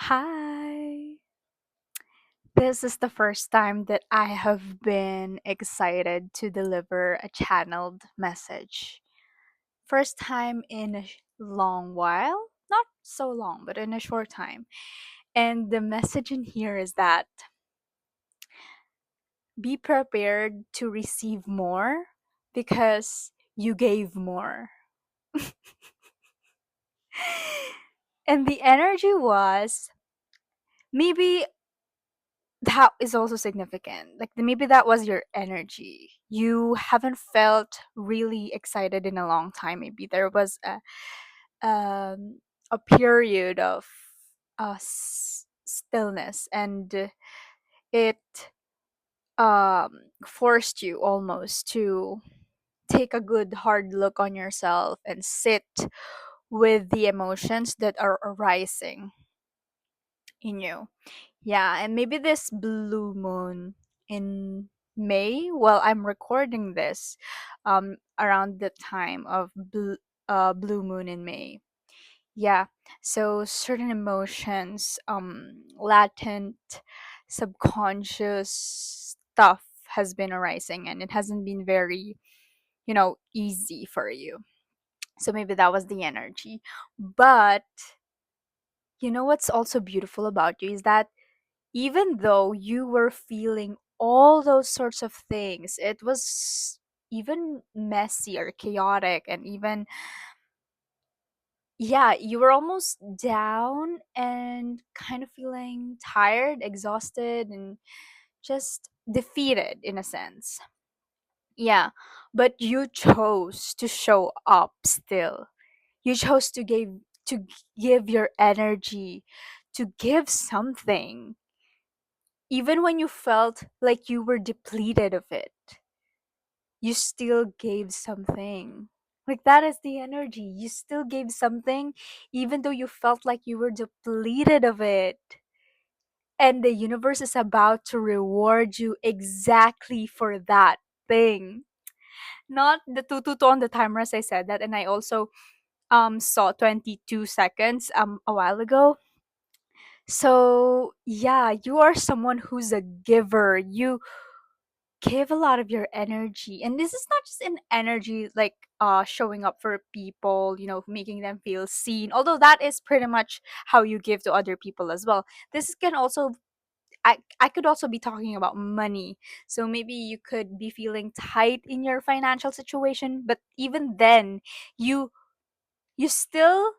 Hi. This is the first time that I have been excited to deliver a channeled message. First time in a long while. Not so long, but in a short time. And the message in here is that be prepared to receive more because you gave more. And the energy was maybe that is also significant. Like maybe that was your energy. You haven't felt really excited in a long time. Maybe there was a period of stillness, and it forced you almost to take a good hard look on yourself and sit with the emotions that are arising in you. Yeah, and maybe this blue moon in May, well, I'm recording this around the time of blue moon in May. Yeah, so certain emotions, latent, subconscious stuff has been arising, and it hasn't been very, easy for you. So maybe that was the energy. But you know what's also beautiful about you is that even though you were feeling all those sorts of things, it was even messy or chaotic, and even, yeah, you were almost down and kind of feeling tired, exhausted, and just defeated in a sense. Yeah, but you chose to show up still. You chose to give your energy, to give something even when you felt like you were depleted of it. You still gave something. Like that is the energy. You still gave something even though you felt like you were depleted of it. And the universe is about to reward you exactly for that thing. Not the tututo on the timer as I said that, and I also saw 22 seconds a while ago. So yeah, you are someone who's a giver. You give a lot of your energy, and this is not just an energy like showing up for people, making them feel seen, although that is pretty much how you give to other people as well. This can also, I could also be talking about money. So maybe you could be feeling tight in your financial situation, but even then you still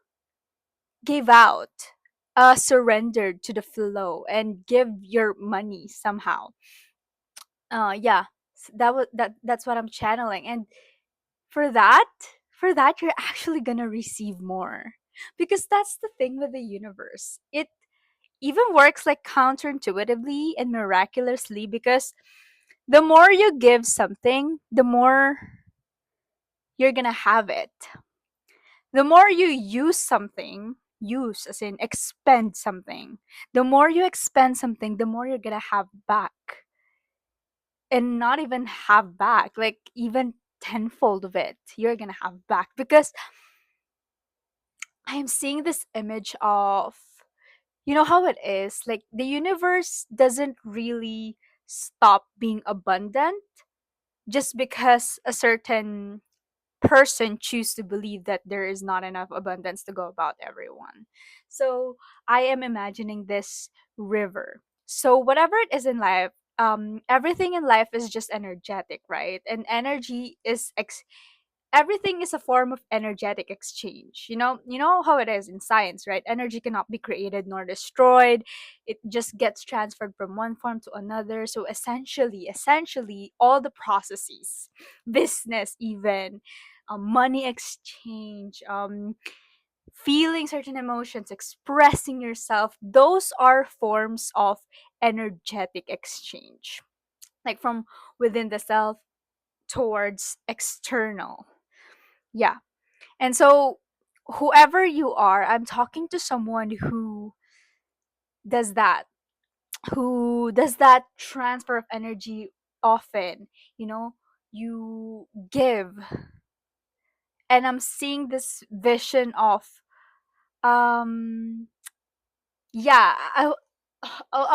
gave out, surrendered to the flow and give your money somehow. Yeah, that's what I'm channeling. And for that, you're actually gonna receive more, because that's the thing with the universe. It even works like counterintuitively and miraculously, because the more you give something, the more you're gonna have it. The more you use something, use as in expend something, the more you expend something, the more you're gonna have back. And not even have back, like even tenfold of it you're gonna have back, because I am seeing this image of, how it is, like the universe doesn't really stop being abundant just because a certain person choose to believe that there is not enough abundance to go about everyone. So I am imagining this river. So whatever it is in life, everything in life is just energetic, right? And energy is everything is a form of energetic exchange. You know how it is in science, right? Energy cannot be created nor destroyed. It just gets transferred from one form to another. So essentially all the processes, business even, money exchange, feeling certain emotions, expressing yourself, those are forms of energetic exchange, like from within the self towards external. Yeah. And so, whoever you are, I'm talking to someone does that, who does that transfer of energy often. You know, you give, and I'm seeing this vision of, um, yeah, I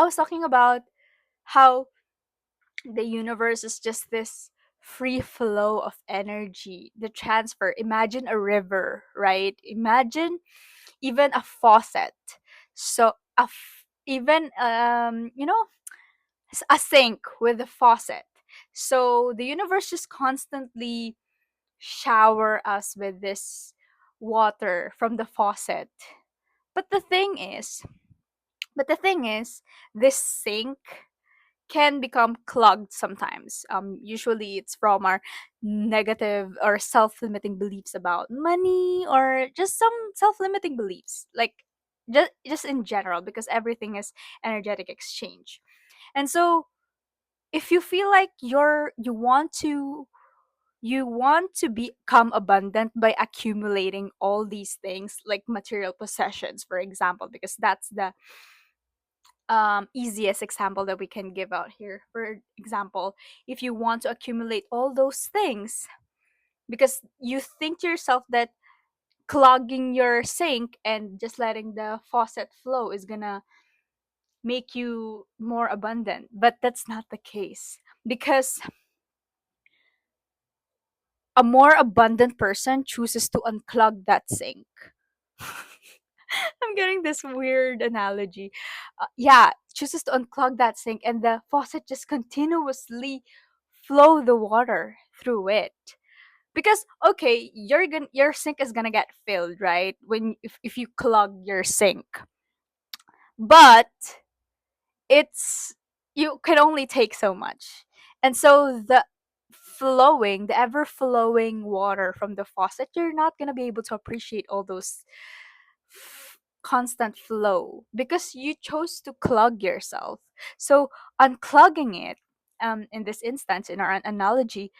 was talking about how the universe is just this free flow of energy, the transfer. Imagine a river, right? Imagine even a faucet. So even a sink with a faucet. So the universe just constantly shower us with this water from the faucet. But the thing is, but the thing is, this sink can become clogged sometimes. Usually it's from our negative or self-limiting beliefs about money, or just some self-limiting beliefs, like just in general, because everything is energetic exchange. And so if you feel like you want to become abundant by accumulating all these things like material possessions, for example, because that's the easiest example that we can give out here. For example, if you want to accumulate all those things because you think to yourself that clogging your sink and just letting the faucet flow is gonna make you more abundant, but that's not the case, because a more abundant person chooses to unclog that sink. I'm getting this weird analogy. Yeah, chooses to unclog that sink, and the faucet just continuously flow the water through it. Because okay, your sink is gonna get filled, right? When if you clog your sink, but it's you can only take so much, and so the ever flowing water from the faucet, you're not gonna be able to appreciate all those constant flow because you chose to clog yourself. So unclogging it, in this instance, in our analogy,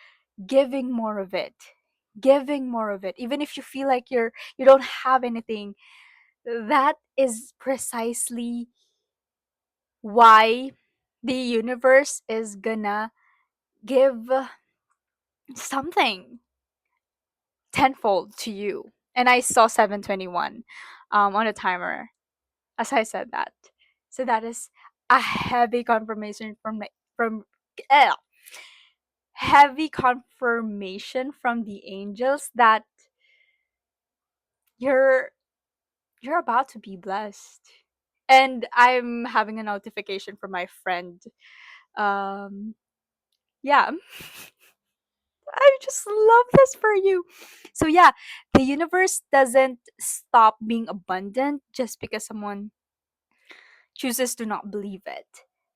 giving more of it, giving more of it, even if you feel like you don't have anything, that is precisely why the universe is gonna give something tenfold to you. And I saw 721 on a timer as I said that. So that is a heavy confirmation from eh, heavy confirmation from the angels that you're you're about to be blessed. And I'm having a notification from my friend. Yeah. I just love this for you. So yeah, the universe doesn't stop being abundant just because someone chooses to not believe it.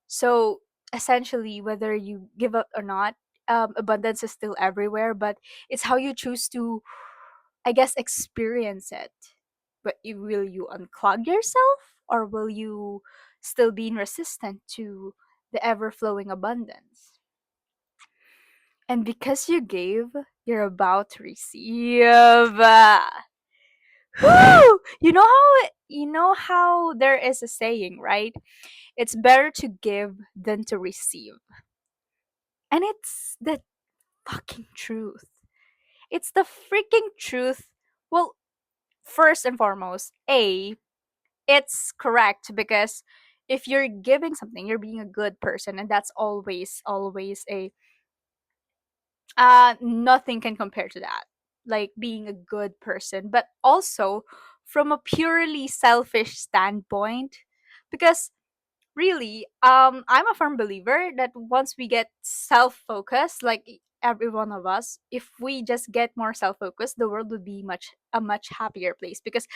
So essentially, whether you give up or not, abundance is still everywhere, but it's how you choose to, I guess, experience it. But will you unclog yourself, or will you still be resistant to the ever flowing abundance? And because you gave, you're about to receive. Whew! You know how there is a saying, right? It's better to give than to receive. And it's the fucking truth. It's the freaking truth. Well, first and foremost, it's correct because if you're giving something, you're being a good person, and that's always a nothing can compare to that. Like being a good person, but also from a purely selfish standpoint, because really, I'm a firm believer that once we get self-focused, like every one of us, if we just get more self-focused, the world would be much happier place, because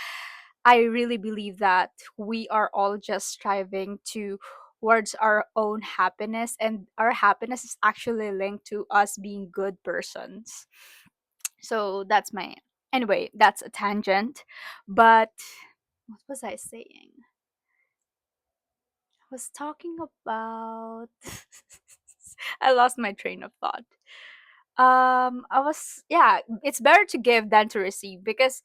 I really believe that we are all just striving towards our own happiness, and our happiness is actually linked to us being good persons. So that's my anyway, that's a tangent. But what was I saying? I was talking about I lost my train of thought. I was yeah, it's better to give than to receive, because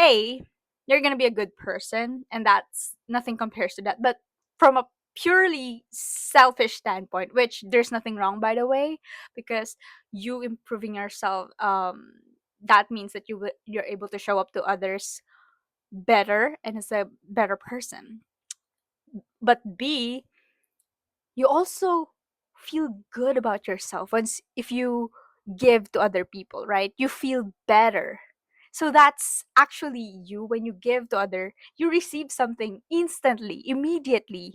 a you're gonna be a good person, and that's nothing compares to that. But from a purely selfish standpoint, which there's nothing wrong, by the way, because you improving yourself, that means that you're able to show up to others better and as a better person. But B, you also feel good about yourself once if you give to other people, right? You feel better. So that's actually you. When you give to other, you receive something instantly, immediately.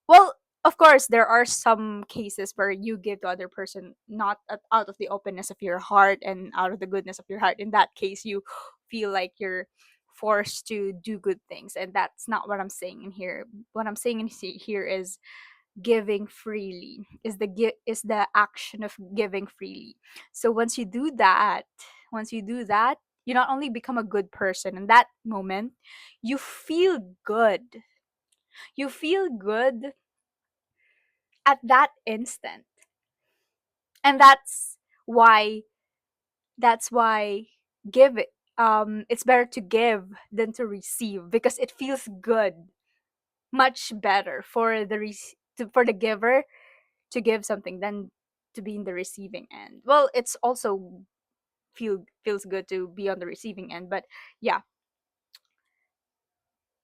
Well, of course, there are some cases where you give to other person not out of the openness of your heart and out of the goodness of your heart. In that case, you feel like you're forced to do good things, and that's not what I'm saying in here. What I'm saying in here is giving freely, is the action of giving freely. So once you do that, you not only become a good person in that moment, you feel good. You feel good at that instant. And why that's why give it it's better to give than to receive, because it feels good, much better for for the giver to give something than to be in the receiving end. Well, it's also feels good to be on the receiving end, but yeah.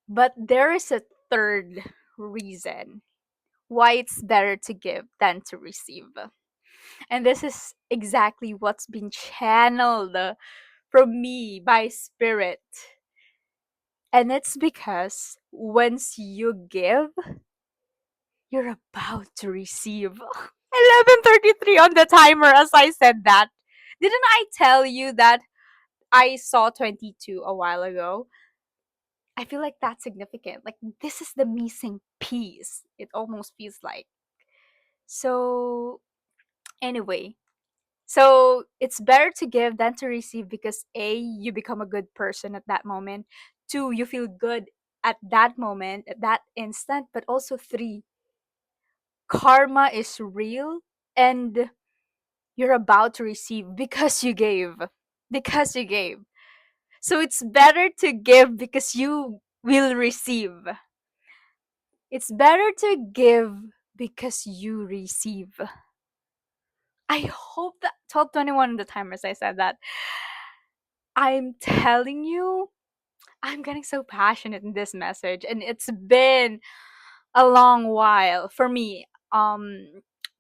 But there is a third reason why it's better to give than to receive. And this is exactly what's been channeled from me by spirit. And it's because once you give, you're about to receive. 11:33 on the timer as I said that. Didn't I tell you that I saw 22 a while ago? I feel like that's significant. Like, this is the missing piece. It almost feels like. So, anyway, so it's better to give than to receive because A, you become a good person at that moment. Two, you feel good at that moment, at that instant. But also three, karma is real and you're about to receive because you gave. Because you gave. So it's better to give because you will receive. It's better to give because you receive. I hope that 12:21 on the timer as I said that. I'm telling you, I'm getting so passionate in this message, and it's been a long while for me.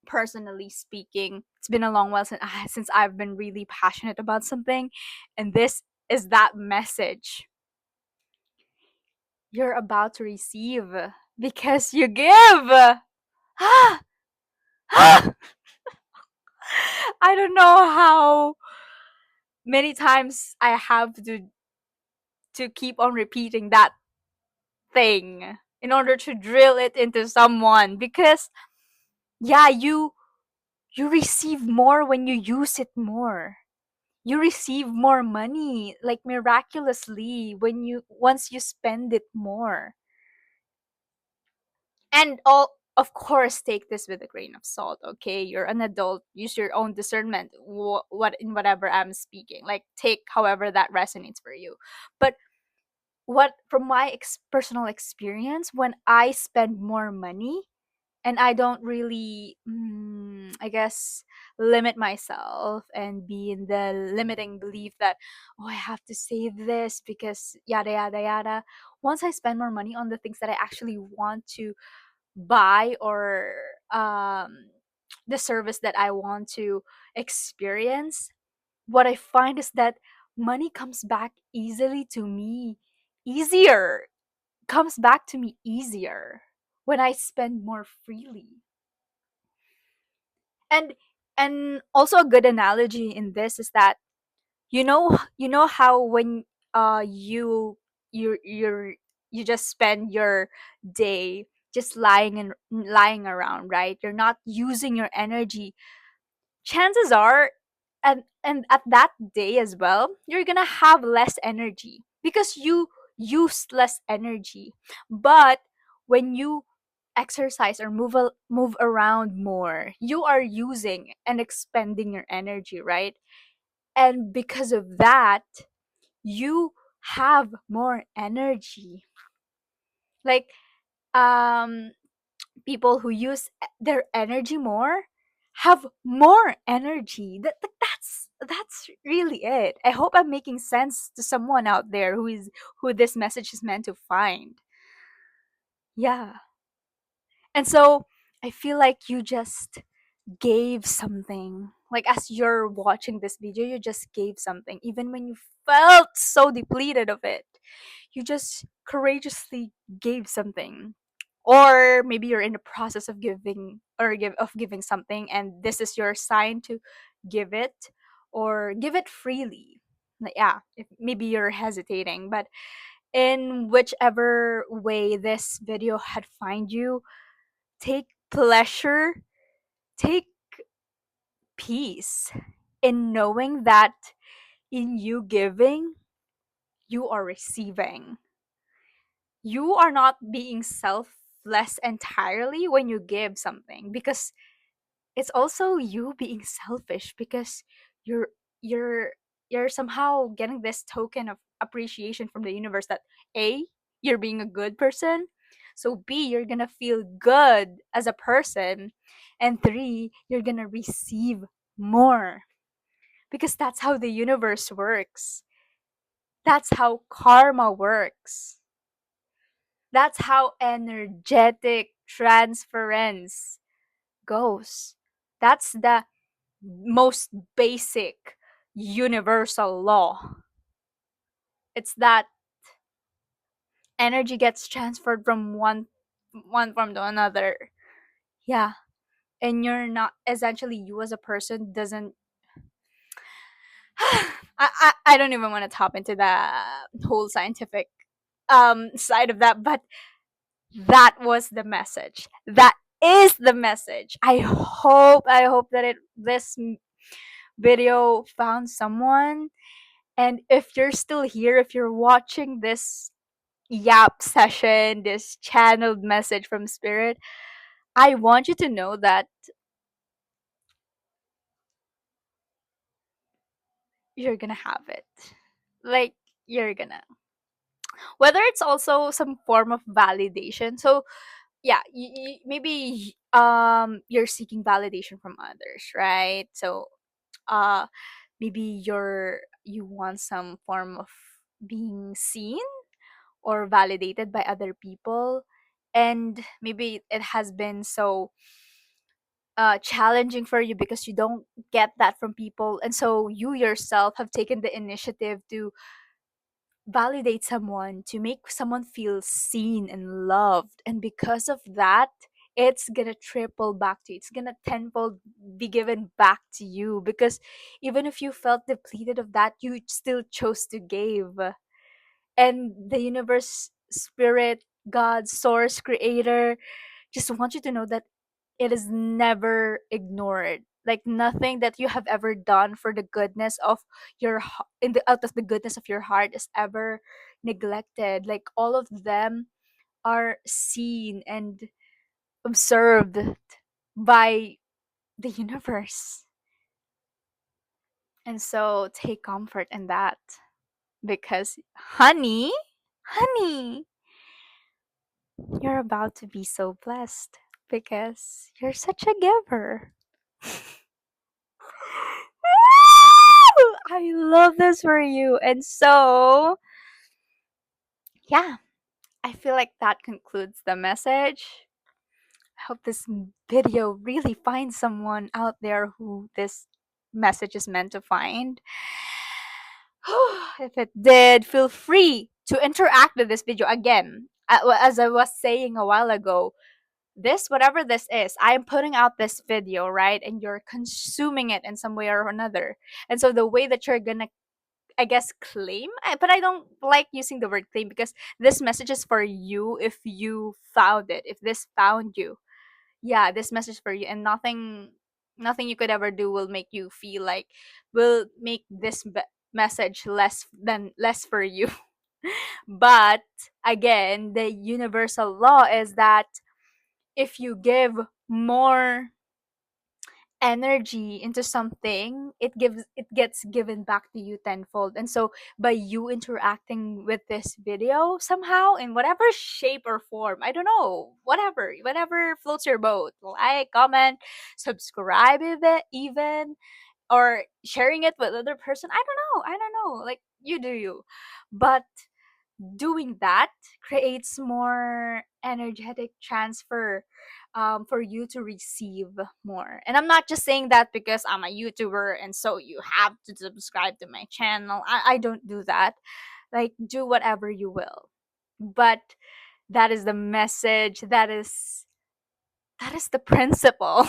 Personally speaking, it's been a long while since I've been really passionate about something, and this is that message. You're about to receive because you give. Ah, ah. I don't know how many times I have to keep on repeating that thing in order to drill it into someone, because yeah, you receive more when you use it more. You receive more money like miraculously when you once you spend it more. And all, of course, take this with a grain of salt, okay? You're an adult, use your own discernment, what in whatever I'm speaking, like take however that resonates for you. But what from my personal experience, when I spend more money and I don't really, I guess, limit myself and be in the limiting belief that, oh, I have to save this because yada yada yada. Once I spend more money on the things that I actually want to buy, or the service that I want to experience, what I find is that money comes back easily to me, easier, comes back to me easier when I spend more freely. And also a good analogy in this is that you know how when you you just spend your day just lying around, right? You're not using your energy. Chances are, and at that day as well, you're gonna have less energy because you used less energy. But when you exercise or move around more, you are using and expending your energy, right? And because of that, you have more energy. Like, um people who use their energy more have more energy. That's really it. I hope I'm making sense to someone out there who this message is meant to find. Yeah. And so I feel like you just gave something. Like as you're watching this video, you just gave something. Even when you felt so depleted of it, you just courageously gave something. Or maybe you're in the process of giving or giving something, and this is your sign to give it or give it freely. Like, yeah, if maybe you're hesitating, but in whichever way this video had find you, take pleasure, take peace in knowing that in you giving, you are receiving. You are not being selfless entirely when you give something, because it's also you being selfish, because you're you're you're somehow getting this token of appreciation from the universe that A, you're being a good person, so B, you're gonna feel good as a person, and three, you're gonna receive more, because that's how the universe works. That's how karma works. That's how energetic transference goes. That's the most basic universal law. It's that energy gets transferred from one form to another. Yeah. And you're not essentially, you as a person doesn't I don't even want to top into the whole scientific side of that, but that was the message. That is the message. I hope that this video found someone. And if you're still here, if you're watching this yap session, this channeled message from spirit, I want you to know that you're gonna have it. Like, you're gonna. Whether it's also some form of validation. So, yeah, maybe you're seeking validation from others, right? So, uh maybe you want some form of being seen or validated by other people, and maybe it has been so challenging for you because you don't get that from people, and so you yourself have taken the initiative to validate someone, to make someone feel seen and loved, and because of that, it's gonna triple back to you, it's gonna tenfold be given back to you, because even if you felt depleted of that, you still chose to give. And the universe, spirit, God, source, creator just want you to know that it is never ignored. Like nothing that you have ever done for the goodness of in the out of the goodness of your heart is ever neglected. Like all of them are seen and observed by the universe. And so take comfort in that, because honey, you're about to be so blessed because you're such a giver. I love this for you. And so, yeah, I feel like that concludes the message. I hope this video really finds someone out there who this message is meant to find. If it did, feel free to interact with this video again. As I was saying a while ago, this, whatever this is, I am putting out this video, right? And you're consuming it in some way or another. And so the way that you're gonna, I guess, claim, but I don't like using the word claim, because this message is for you if you found it, if this found you. Yeah, this message for you, and nothing you could ever do will make you feel like, will make this message less for you. But again, the universal law is that if you give more energy into something, it gets given back to you tenfold. And so by you interacting with this video somehow in whatever shape or form, I don't know, whatever floats your boat, like, comment, subscribe with it even, or sharing it with other person, I don't know, like, you do you. But doing that creates more energetic transfer, for you to receive more. And I'm not just saying that because I'm a YouTuber and so you have to subscribe to my channel. I don't do that. Like, do whatever you will. But that is the message. That is the principle.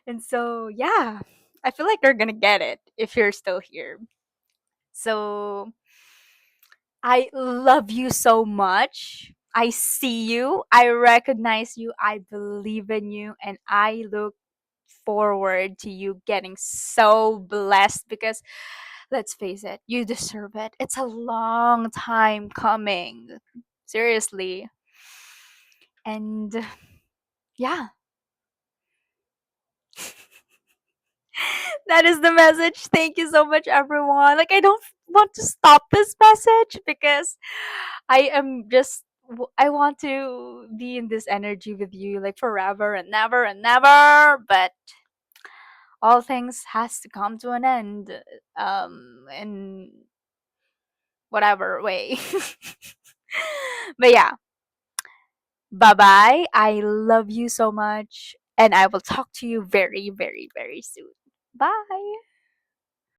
And so, yeah, I feel like they're gonna get it if you're still here. So, I love you so much. I see you. I recognize you. I believe in you. And I look forward to you getting so blessed because, let's face it, you deserve it. It's a long time coming. Seriously. And yeah, that is the message. Thank you so much, everyone. Like, I don't want to stop this message because I am just I want to be in this energy with you like forever and never and never, but all things has to come to an end, in whatever way. But yeah, bye-bye. I love you so much and I will talk to you very very very soon. Bye.